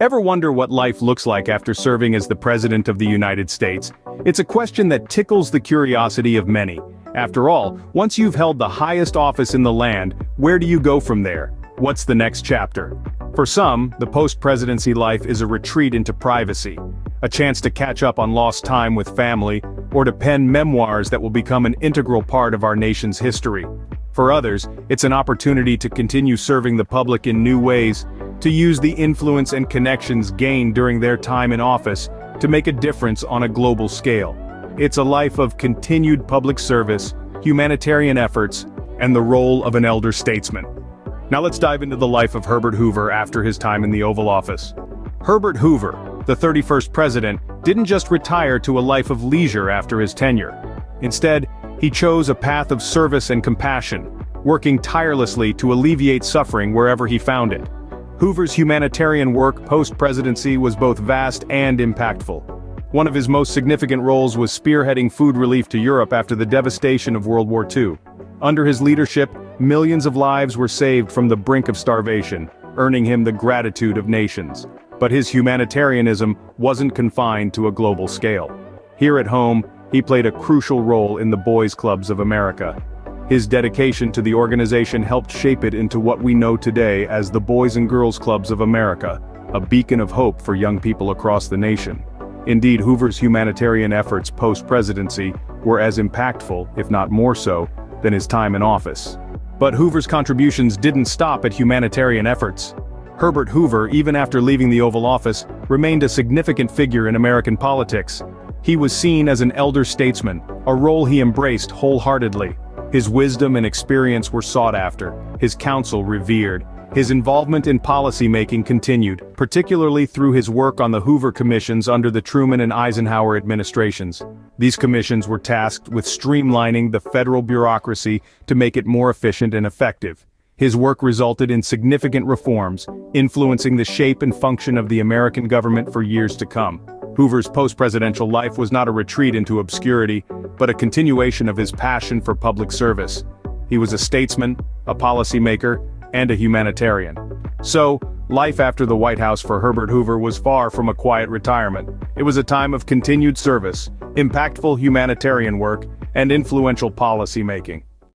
Ever wonder what life looks like after serving as the President of the United States? It's a question that tickles the curiosity of many. After all, once you've held the highest office in the land, where do you go from there? What's the next chapter? For some, the post-presidency life is a retreat into privacy, a chance to catch up on lost time with family, or to pen memoirs that will become an integral part of our nation's history. For others, it's an opportunity to continue serving the public in new ways, to use the influence and connections gained during their time in office to make a difference on a global scale. It's a life of continued public service, humanitarian efforts, and the role of an elder statesman. Now let's dive into the life of Herbert Hoover after his time in the Oval Office. Herbert Hoover, the 31st president, didn't just retire to a life of leisure after his tenure. Instead, he chose a path of service and compassion, working tirelessly to alleviate suffering wherever he found it. Hoover's humanitarian work post-presidency was both vast and impactful. One of his most significant roles was spearheading food relief to Europe after the devastation of World War II. Under his leadership, millions of lives were saved from the brink of starvation, earning him the gratitude of nations. But his humanitarianism wasn't confined to a global scale. Here at home, he played a crucial role in the Boys Clubs of America. His dedication to the organization helped shape it into what we know today as the Boys and Girls Clubs of America, a beacon of hope for young people across the nation. Indeed, Hoover's humanitarian efforts post-presidency were as impactful, if not more so, than his time in office. But Hoover's contributions didn't stop at humanitarian efforts. Herbert Hoover, even after leaving the Oval Office, remained a significant figure in American politics. He was seen as an elder statesman, a role he embraced wholeheartedly. His wisdom and experience were sought after, his counsel revered. His involvement in policy-making continued, particularly through his work on the Hoover Commissions under the Truman and Eisenhower administrations. These commissions were tasked with streamlining the federal bureaucracy to make it more efficient and effective. His work resulted in significant reforms, influencing the shape and function of the American government for years to come. Hoover's post-presidential life was not a retreat into obscurity, but a continuation of his passion for public service. He was a statesman, a policymaker, and a humanitarian. So, life after the White House for Herbert Hoover was far from a quiet retirement. It was a time of continued service, impactful humanitarian work, and influential policy making.